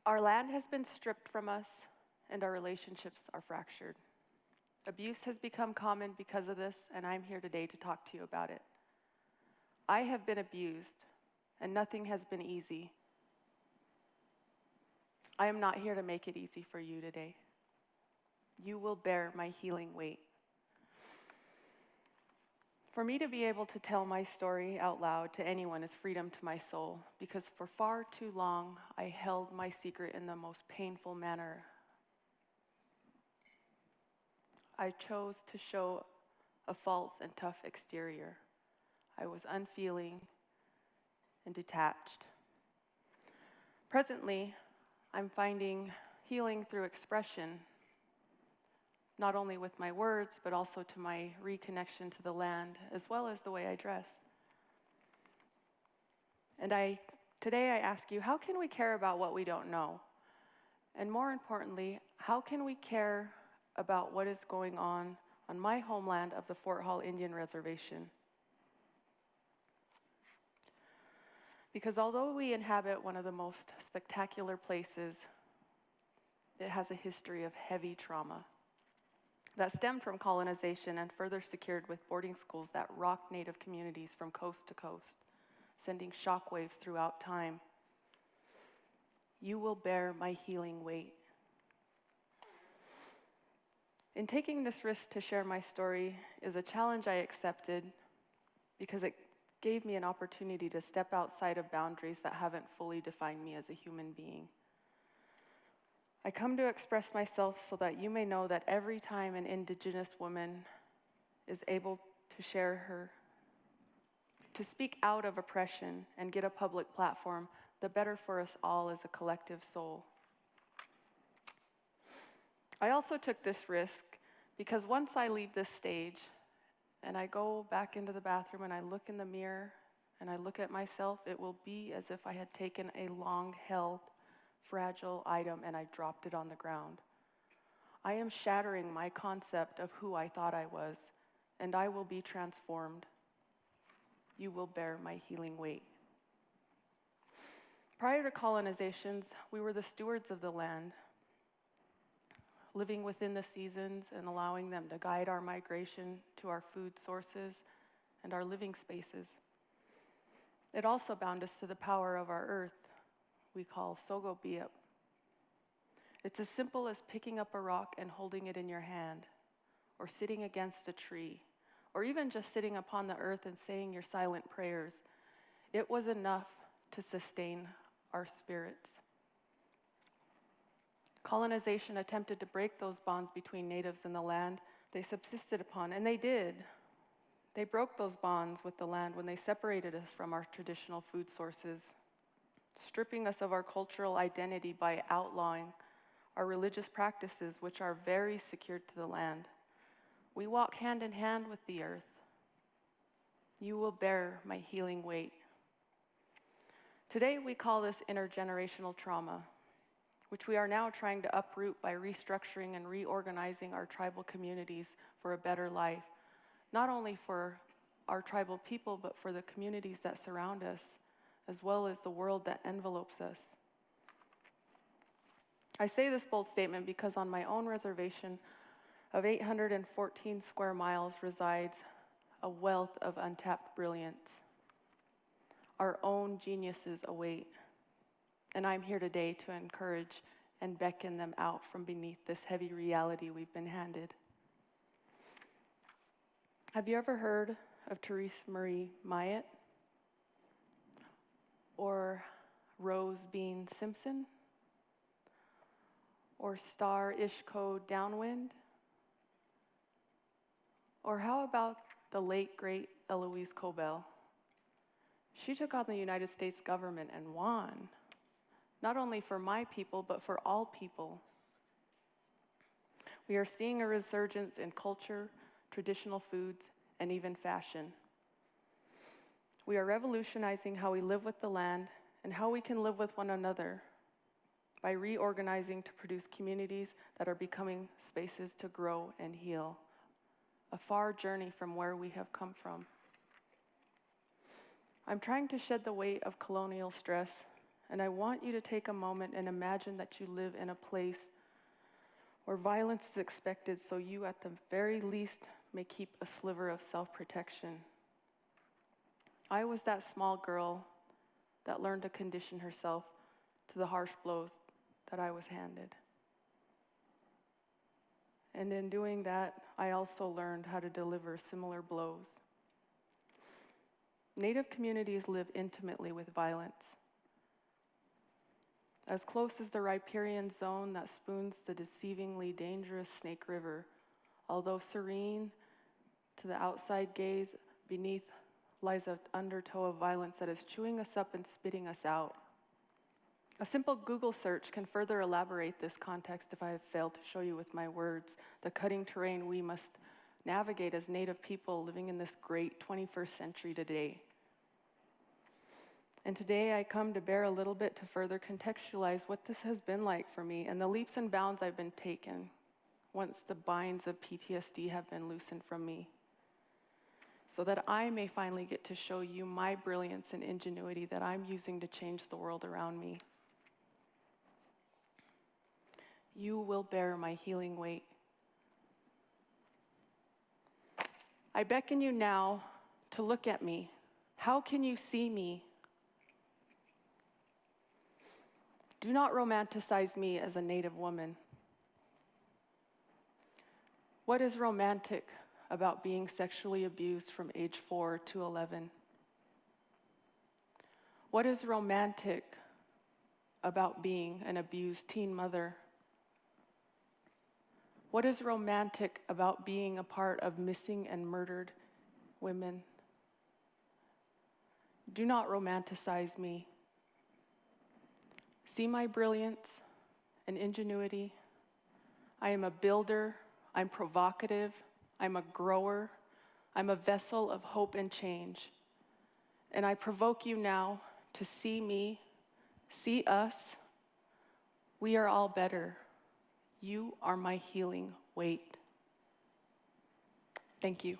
Our land has been stripped from us, and our relationships are fractured. Abuse has become common because of this, and I'm here today to talk to you about it. I have been abused, and nothing has been easy. I am not here to make it easy for you today. You will bear my healing weight. For me to be able to tell my story out loud to anyone is freedom to my soul, because for far too long, I held my secret in the most painful manner. I chose to show a false and tough exterior. I was unfeeling and detached. Presently, I'm finding healing through expression, not only with my words, but also to my reconnection to the land, as well as the way I dress. And today I ask you, how can we care about what we don't know? And more importantly, how can we care about what is going on my homeland of the Fort Hall Indian Reservation? Because although we inhabit one of the most spectacular places, it has a history of heavy trauma that stemmed from colonization and further secured with boarding schools that rocked Native communities from coast to coast, sending shockwaves throughout time. You will bear my healing weight. In taking this risk to share my story is a challenge I accepted because it gave me an opportunity to step outside of boundaries that haven't fully defined me as a human being. I come to express myself so that you may know that every time an indigenous woman is able to speak out of oppression and get a public platform, the better for us all as a collective soul. I also took this risk because once I leave this stage and I go back into the bathroom and I look in the mirror and I look at myself, it will be as if I had taken a long-held, fragile item and I dropped it on the ground. I am shattering my concept of who I thought I was, and I will be transformed. You will bear my healing weight. Prior to colonizations, we were the stewards of the land, living within the seasons and allowing them to guide our migration to our food sources and our living spaces. It also bound us to the power of our earth, we call Sogo Biap. It's as simple as picking up a rock and holding it in your hand, or sitting against a tree, or even just sitting upon the earth and saying your silent prayers. It was enough to sustain our spirits. Colonization attempted to break those bonds between natives and the land they subsisted upon, and they did. They broke those bonds with the land when they separated us from our traditional food sources, stripping us of our cultural identity by outlawing our religious practices, which are very secured to the land. We walk hand in hand with the earth. You will bear my healing weight. Today we call this intergenerational trauma, which we are now trying to uproot by restructuring and reorganizing our tribal communities for a better life, not only for our tribal people, but for the communities that surround us, as well as the world that envelopes us. I say this bold statement because on my own reservation of 814 square miles resides a wealth of untapped brilliance. Our own geniuses await, and I'm here today to encourage and beckon them out from beneath this heavy reality we've been handed. Have you ever heard of Therese Marie Myatt? Or Rose Bean Simpson? Or Star Ishko Downwind? Or how about the late, great Eloise Cobell? She took on the United States government and won, not only for my people, but for all people. We are seeing a resurgence in culture, traditional foods, and even fashion. We are revolutionizing how we live with the land and how we can live with one another by reorganizing to produce communities that are becoming spaces to grow and heal, a far journey from where we have come from. I'm trying to shed the weight of colonial stress And I want you to take a moment and imagine that you live in a place where violence is expected, so you at the very least may keep a sliver of self-protection. I was that small girl that learned to condition herself to the harsh blows that I was handed. And in doing that, I also learned how to deliver similar blows. Native communities live intimately with violence. As close as the riparian zone that spoons the deceivingly dangerous Snake River, although serene to the outside gaze, beneath lies an undertow of violence that is chewing us up and spitting us out. A simple Google search can further elaborate this context if I have failed to show you with my words the cutting terrain we must navigate as Native people living in this great 21st century today. And today I come to bear a little bit to further contextualize what this has been like for me and the leaps and bounds I've been taken once the binds of PTSD have been loosened from me, so that I may finally get to show you my brilliance and ingenuity that I'm using to change the world around me. You will bear my healing weight. I beckon you now to look at me. How can you see me? Do not romanticize me as a Native woman. What is romantic about being sexually abused from age 4 to 11? What is romantic about being an abused teen mother? What is romantic about being a part of missing and murdered women? Do not romanticize me. See my brilliance and ingenuity. I am a builder, I'm provocative, I'm a grower, I'm a vessel of hope and change. And I provoke you now to see me, see us. We are all better. You are my healing weight. Thank you.